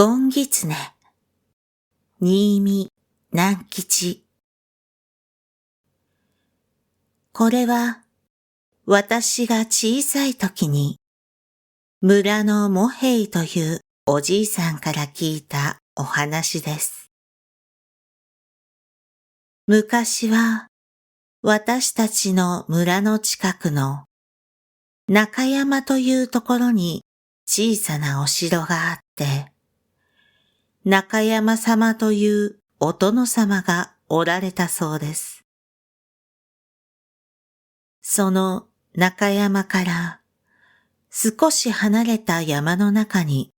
ゴンギツネ、新見南吉。これは、私が小さい時に、村のモヘイというおじいさんから聞いたお話です。昔は、私たちの村の近くの中山というところに小さなお城があって、中山様というお殿様がおられたそうです。その中山から少し離れた山の中に、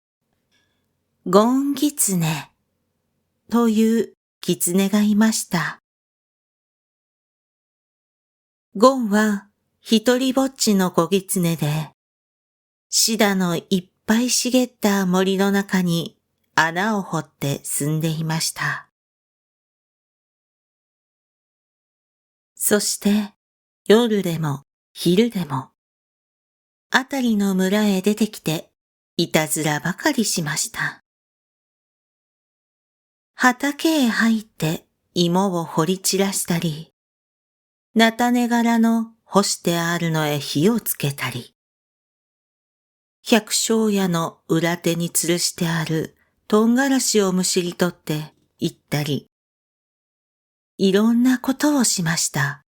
ゴンギツネという狐がいました。ゴンは一人ぼっちの子狐で、シダのいっぱい茂った森の中に穴を掘って住んでいました。そして夜でも昼でも、あたりの村へ出てきていたずらばかりしました。畑へ入って芋を掘り散らしたり、菜種柄の干してあるのへ火をつけたり、百姓家の裏手に吊るしてある唐辛子をむしり取って行ったり、いろんなことをしました。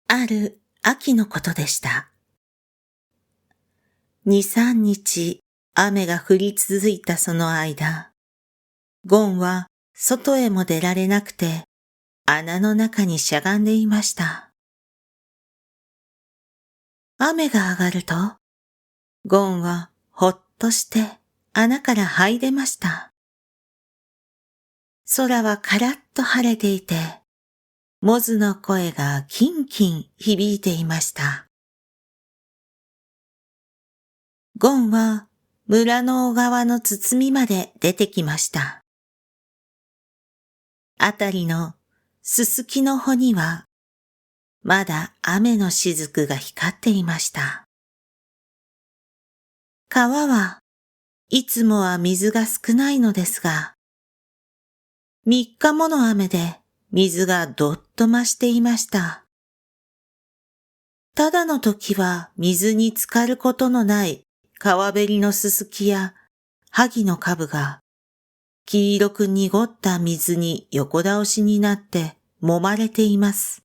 ある秋のことでした。2、3日雨が降り続いたその間、ゴンは外へも出られなくて穴の中にしゃがんでいました。雨が上がると、ゴンはほっとして穴から這い出ました。空はカラッと晴れていて、モズの声がキンキン響いていました。ゴンは村の小川の包みまで出てきました。あたりのすすきの穂には、まだ雨の雫が光っていました。川はいつもは水が少ないのですが、3日もの雨で水がどっと増していました。ただの時は水に浸かることのない川べりのすすきや萩の株が黄色く濁った水に横倒しになって揉まれています。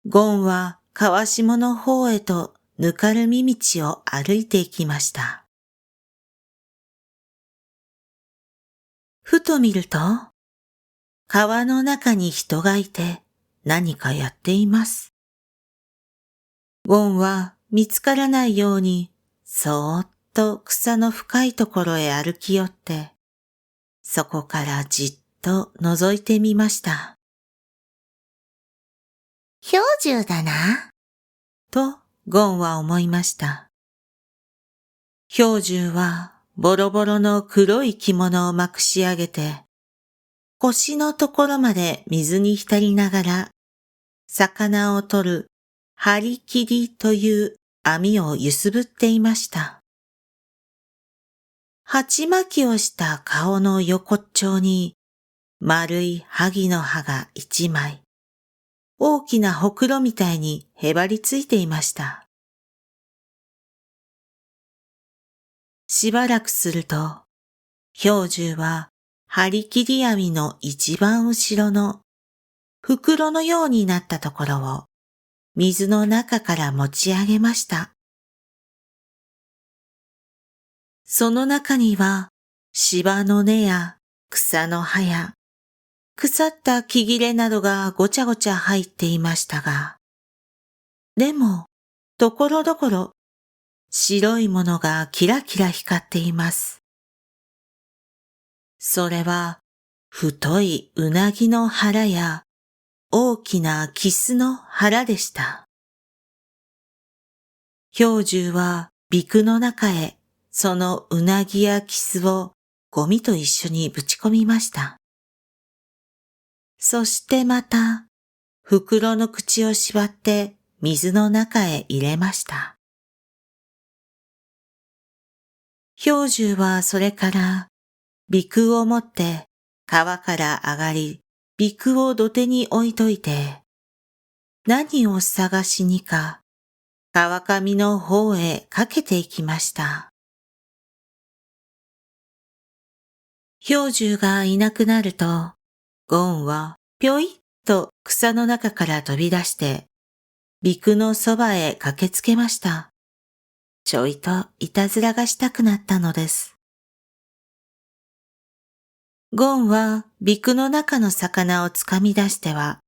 ゴンは川下の方へとぬかるみ道を歩いて行きました。ふと見ると、川の中に人がいて何かやっています。ゴンは見つからないように、そーっと草の深いところへ歩き寄って、そこからじっと覗いてみました。氷柱だな、とゴンは思いました。氷柱はボロボロの黒い着物をまくし上げて、腰のところまで水に浸りながら、魚を取るハリキリという網を揺すぶっていました。鉢巻きをした顔の横っちょうに、丸い萩の葉が1枚、大きなほくろみたいにへばりついていました。しばらくすると、氷柱はハリキリ網の一番後ろの袋のようになったところを水の中から持ち上げました。その中には芝の根や草の葉や腐った木切れなどがごちゃごちゃ入っていましたが、でもところどころ白いものがキラキラ光っています。それは太いうなぎの腹や大きなキスの腹でした。氷柱はビクの中へそのうなぎやキスをゴミと一緒にぶち込みました。そしてまた袋の口を縛って水の中へ入れました。兵十はそれから鼻空を持って川から上がり、鼻空を土手に置いといて、何を探しにか川上の方へかけて行きました。兵十がいなくなると、ゴンはぴょいっと草の中から飛び出して、鼻空のそばへ駆けつけました。ちょいといたずらがしたくなったのです。ゴンは鼻空の中の魚をつかみ出しては、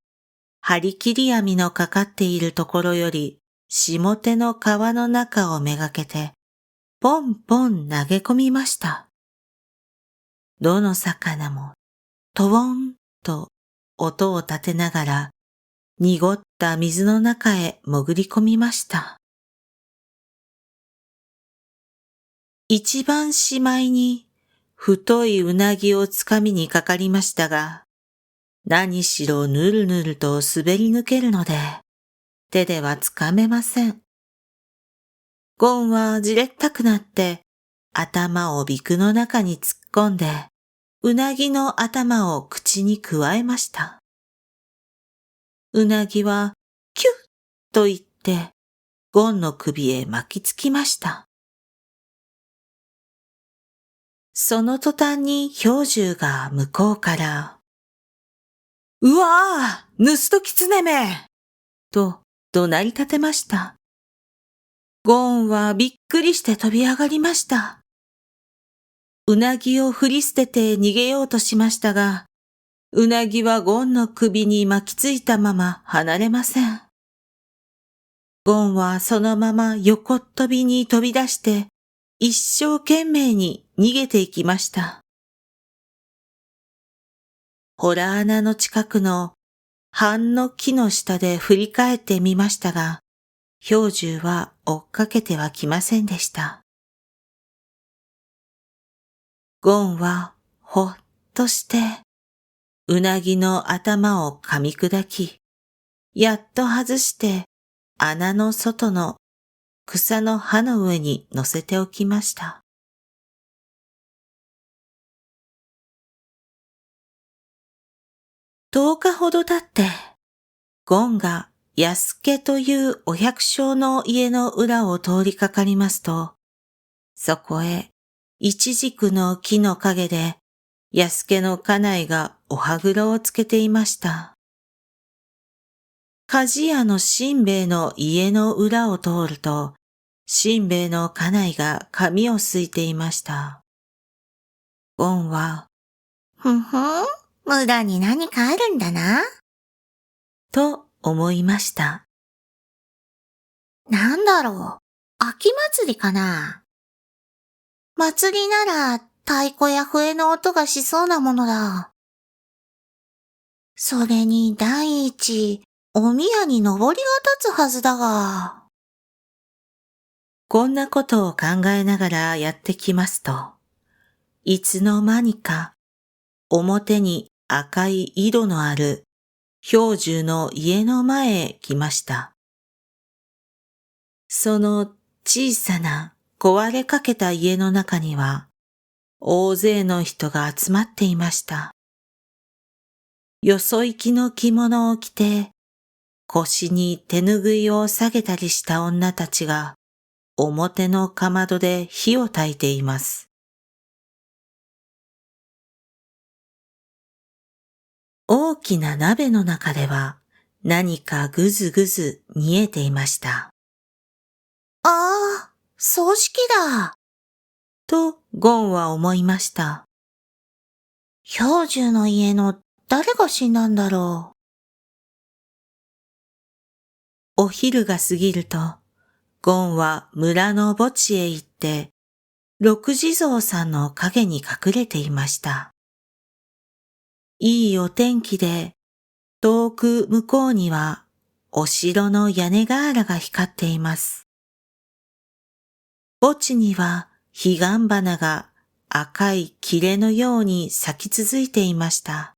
張り切り網のかかっているところより下手の川の中をめがけて、ポンポン投げ込みました。どの魚もトボンと音を立てながら、濁った水の中へ潜り込みました。一番しまいに太いうなぎをつかみにかかりましたが、何しろぬるぬると滑り抜けるので、手ではつかめません。ゴンはじれったくなって、頭を鼻腔の中に突っ込んで、うなぎの頭を口にくわえました。うなぎは、キュッと言って、ゴンの首へ巻きつきました。その途端に兵十が向こうから、うわぁ、盗人狐めと怒鳴り立てました。ゴンはびっくりして飛び上がりました。うなぎを振り捨てて逃げようとしましたが、うなぎはゴンの首に巻きついたまま離れません。ゴンはそのまま横っ飛びに飛び出して、一生懸命に逃げていきました。洞穴の近くの半の木の下で振り返ってみましたが、兵十は追っかけてはきませんでした。ゴンはほっとして、うなぎの頭を噛み砕き、やっと外して穴の外の草の葉の上に乗せておきました。10日ほど経って、ゴンが安家というお百姓の家の裏を通りかかりますと、そこへイチジクの木の陰で安家の家内がお歯黒をつけていました。鍛冶屋のしんべヱの家の裏を通ると、しんべヱの家内が髪をすいていました。ゴンは、ふんふん、村に何かあるんだな。と思いました。なんだろう、秋祭りかな。祭りなら太鼓や笛の音がしそうなものだ。それに第一、お宮に上りが立つはずだが。こんなことを考えながらやってきますと、いつの間にか表に赤い井戸のある兵十の家の前へ来ました。その小さな壊れかけた家の中には大勢の人が集まっていました。よそ行きの着物を着て腰に手ぬぐいを下げたりした女たちが表のかまどで火を焚いています。大きな鍋の中では何かぐずぐず煮えていました。ああ、葬式だ。とゴンは思いました。兵十の家の誰が死んだんだろお昼が過ぎると、ゴンは村の墓地へ行って、六地蔵さんの影に隠れていました。いいお天気で、遠く向こうにはお城の屋根瓦が光っています。墓地には彼岸花が赤い切のように咲き続いていました。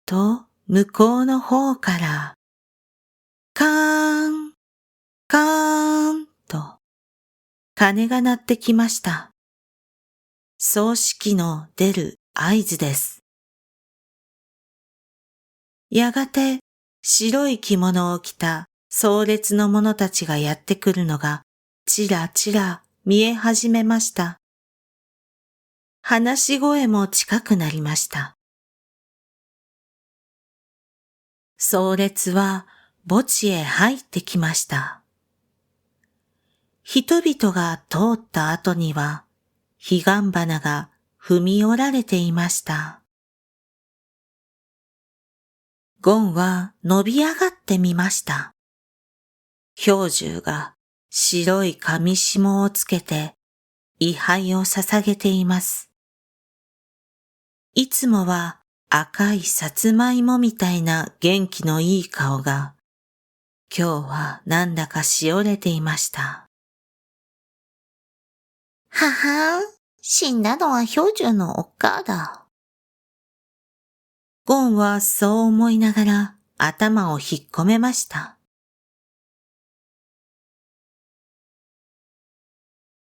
と、向こうの方から、カーン、カーンと、鐘が鳴ってきました。葬式の出る合図です。やがて白い着物を着た葬列の者たちがやってくるのがちらちら見え始めました。話し声も近くなりました。葬列は墓地へ入ってきました。人々が通った後には、彼岸花が踏み折られていました。ゴンは伸び上がってみました。兵十が白い紙紐をつけて位牌を捧げています。いつもは赤いさつまいもみたいな元気のいい顔が、今日はなんだかしおれていました。ははん、死んだのは兵十のおっかあだ。ゴンはそう思いながら頭を引っ込めました。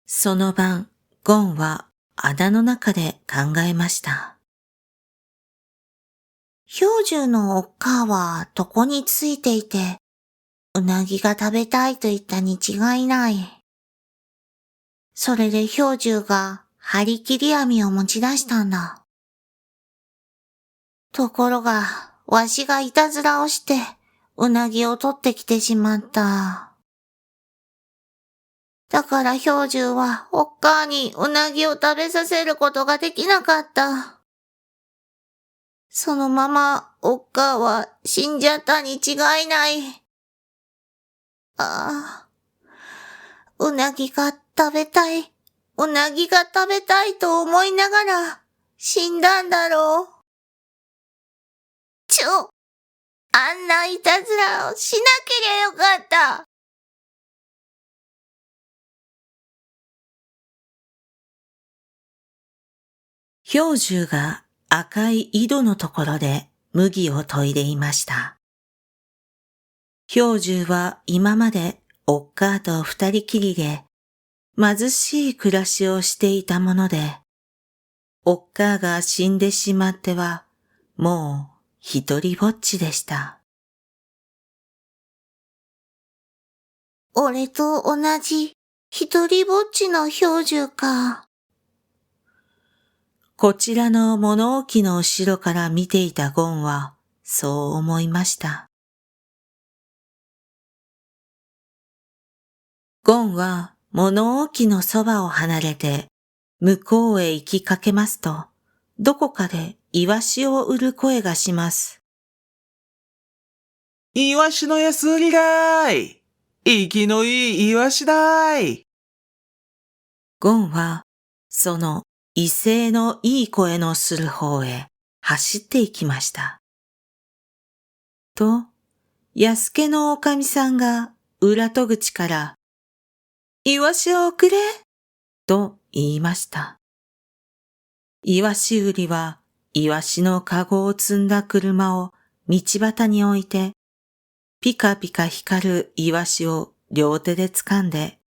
その晩、ゴンは穴の中で考えました。兵十のおっかあは床についていて、うなぎが食べたいと言ったに違いない。それで兵十が張り切り網を持ち出したんだ。ところが、わしがいたずらをして、うなぎを取ってきてしまった。だから兵十はおっかあにうなぎを食べさせることができなかった。そのままおっかあは死んじゃったに違いない。ああ、うなぎが食べたい、うなぎが食べたいと思いながら死んだんだろう。あんないたずらをしなけりゃよかった。兵十が赤い井戸のところで麦を研いでいました。兵十は今までおっかあと二人きりで貧しい暮らしをしていたもので、おっかあが死んでしまってはもう一人ぼっちでした。俺と同じ一人ぼっちの兵十か。こちらの物置の後ろから見ていたゴンはそう思いました。ゴンは物置のそばを離れて向こうへ行きかけますと、どこかでイワシを売る声がします。イワシの安売りだーい。生きのいいイワシだーい。ゴンはその威勢のいい声のする方へ走って行きました。と、安家のおかみさんが裏戸口から、イワシをくれと言いました。イワシ売りはイワシのかごを積んだ車を道端に置いて、ピカピカ光るイワシを両手で掴んで、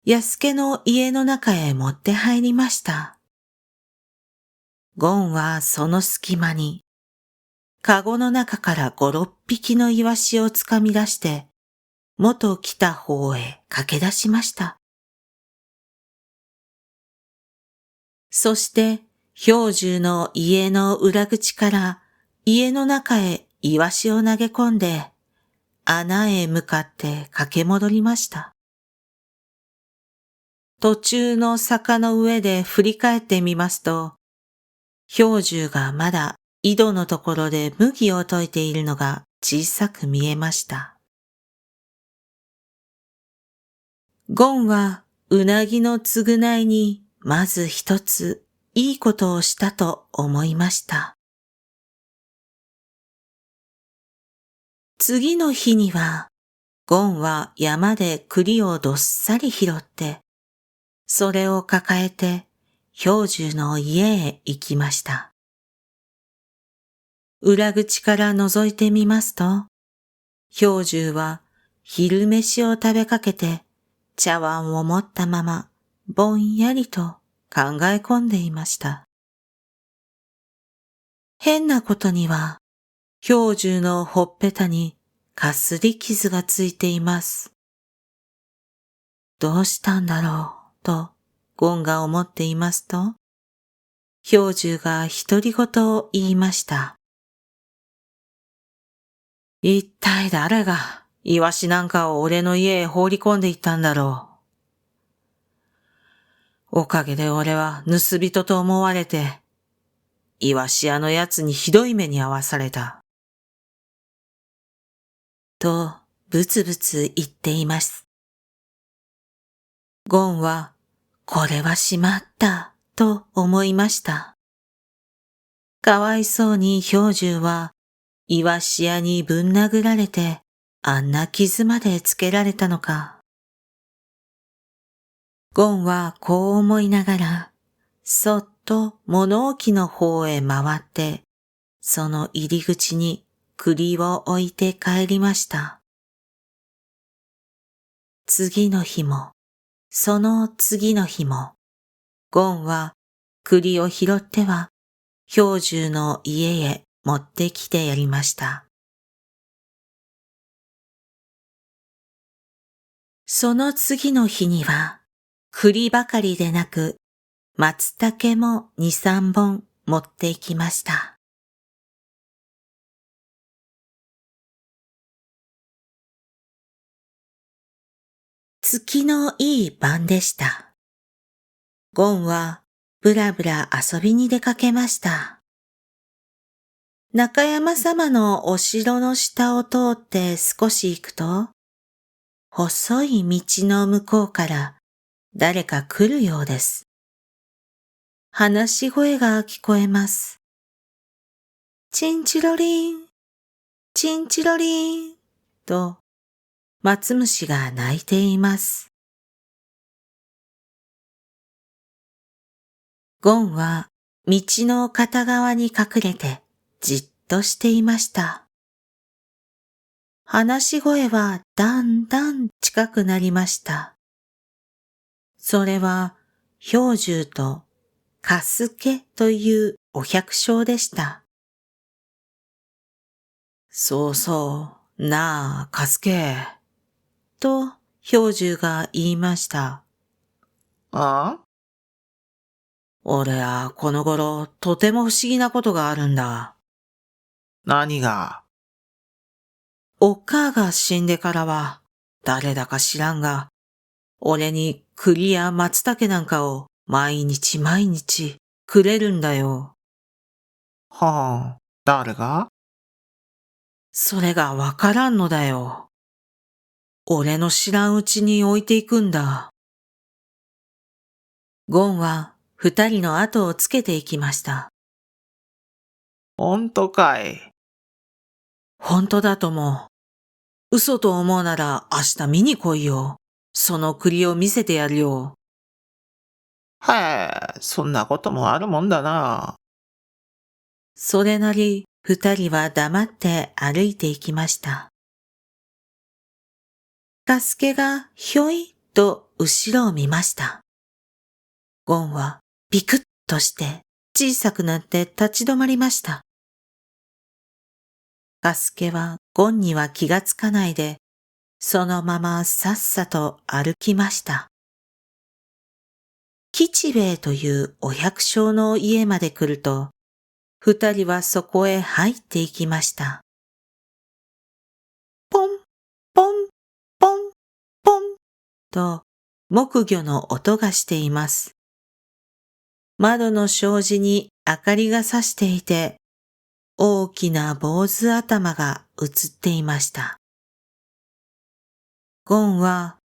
安家の家の中へ持って入りました。ゴンはその隙間に、かごの中から5、6匹のイワシを掴み出して、元来た方へ駆け出しました。そして、兵十の家の裏口から家の中へイワシを投げ込んで、穴へ向かって駆け戻りました。途中の坂の上で振り返ってみますと、兵十がまだ井戸のところで麦を溶いているのが小さく見えました。ゴンはうなぎの償いにまず一ついいことをしたと思いました。次の日には、ゴンは山で栗をどっさり拾って、それを抱えて兵十の家へ行きました。裏口から覗いてみますと、兵十は昼飯を食べかけて茶碗を持ったままぼんやりと考え込んでいました。変なことには、氷柱のほっぺたにかすり傷がついています。どうしたんだろうとゴンが思っていますと、氷柱が独り言を言いました。一体誰がイワシなんかを俺の家へ放り込んでいったんだろう。おかげで俺は盗人と思われて、イワシ屋のやつにひどい目に遭わされた。と、ブツブツ言っています。ゴンは、これはしまった、と思いました。かわいそうに氷柱は、イワシ屋にぶん殴られて、あんな傷までつけられたのか。ゴンはこう思いながら、そっと物置の方へ回って、その入り口に栗を置いて帰りました。次の日も、その次の日も、ゴンは栗を拾っては、氷柱の家へ持ってきてやりました。その次の日には、栗ばかりでなく、松茸も2、3本持って行きました。月のいい晩でした。ゴンはぶらぶら遊びに出かけました。中山様のお城の下を通って少し行くと、細い道の向こうから誰か来るようです。話し声が聞こえます。チンチロリン、チンチロリンと松虫が鳴いています。ゴンは道の片側に隠れてじっとしていました。話し声はだんだん近くなりました。それは氷柱とカスケというお百姓でした。そうそう、なあ、カスケ。と氷柱が言いました。あ俺はこの頃とても不思議なことがあるんだ。何がおっかあが死んでからは誰だか知らんが、俺に栗や松茸なんかを毎日毎日くれるんだよ。はあ、誰がそれがわからんのだよ。俺の知らんうちに置いていくんだ。ゴンは二人の後をつけていきました。ほんとかい。本当だとも。嘘と思うなら明日見に来いよ。その栗を見せてやるよ。へえ、そんなこともあるもんだな。それなり二人は黙って歩いていきました。カスケがひょいっと後ろを見ました。ゴンはビクッとして小さくなって立ち止まりました。カスケはゴンには気がつかないで、そのままさっさと歩きました。吉兵衛というお百姓の家まで来ると、二人はそこへ入っていきました。ポン、ポン、ポン、ポンと木魚の音がしています。窓の障子に明かりがさしていて、大きな坊主頭が映っていました。ゴンは、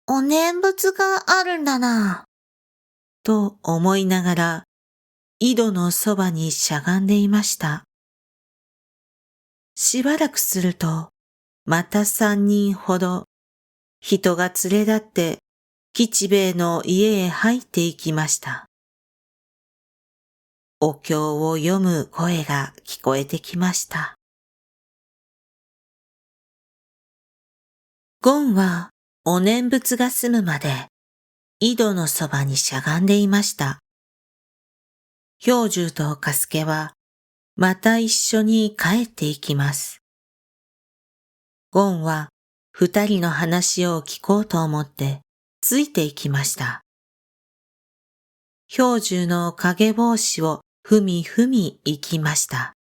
お念仏があるんだな。と思いながら、井戸のそばにしゃがんでいました。しばらくすると、また三人ほど、人が連れ立って、吉兵衛の家へ入っていきました。お経を読む声が聞こえてきました。ゴンはお念仏が済むまで、井戸のそばにしゃがんでいました。兵十と嘉助は、また一緒に帰っていきます。ゴンは、二人の話を聞こうと思って、ついていきました。兵十の影帽子をふみふみ行きました。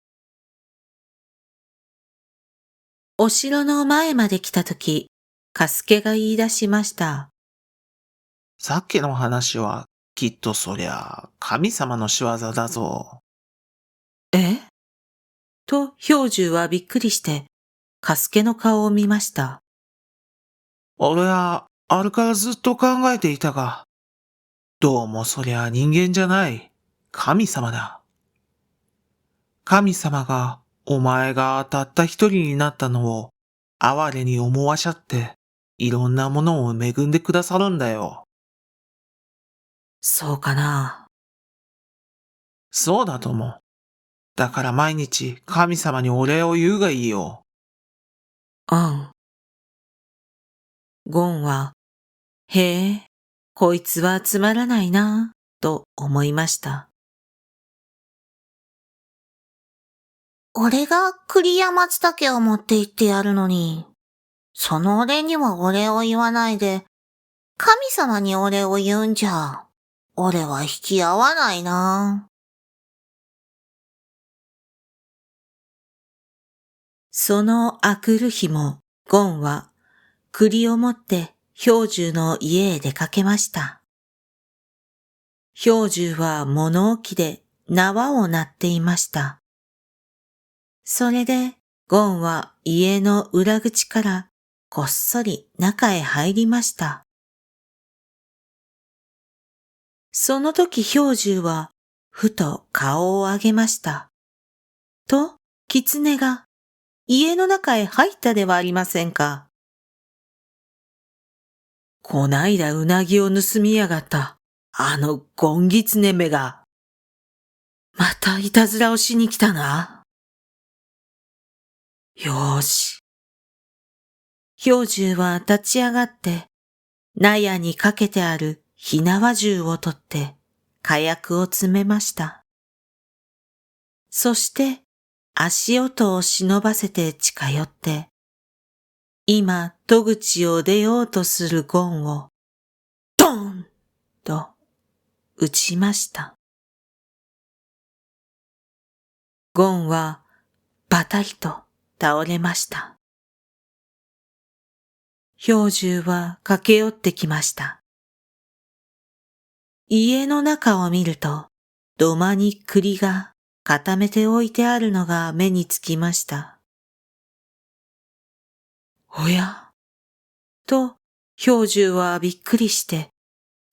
お城の前まで来たとき、嘉助が言い出しました。さっきの話は、きっとそりゃ、神様の仕業だぞ。え？と兵十はびっくりして、嘉助の顔を見ました。俺は、あれからずっと考えていたが、どうもそりゃ人間じゃない、神様だ。神様が、お前がたった一人になったのを、哀れに思わしゃって、いろんなものを恵んでくださるんだよ。そうかな。そうだと思う。だから毎日神様にお礼を言うがいいよ。うん。ゴンは、へえ、こいつはつまらないな、と思いました。俺が栗や松茸を持って行ってやるのに、その俺にはお礼を言わないで、神様にお礼を言うんじゃ、俺は引き合わないな。そのあくる日も、ゴンは栗を持って兵十の家へ出かけました。兵十は物置で縄を鳴っていました。それで、ゴンは家の裏口からこっそり中へ入りました。その時兵十はふと顔を上げました。と、狐が家の中へ入ったではありませんか。こないだうなぎを盗みやがった、あのゴンギツネめが。またいたずらをしに来たな。よーし。兵十は立ち上がって、納屋にかけてある火縄銃を取って、火薬を詰めました。そして、足音を忍ばせて近寄って、今戸口を出ようとするゴンを、ドーンと撃ちました。ゴンはバタリと倒れました。兵十は駆け寄ってきました。家の中を見ると、土間に栗が固めて置いてあるのが目につきました。おや？と、兵十はびっくりして、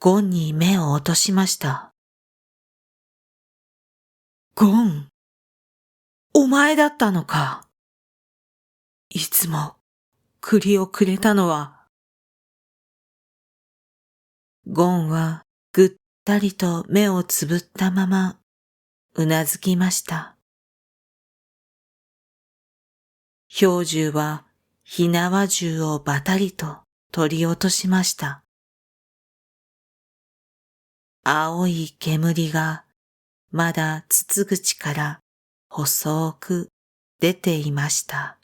ゴンに目を落としました。ゴン、お前だったのか。いつも栗をくれたのは。ゴンはぐったりと目をつぶったまま、うなずきました。兵十は火縄銃をバタリと取り落としました。青い煙がまだ筒口から細く出ていました。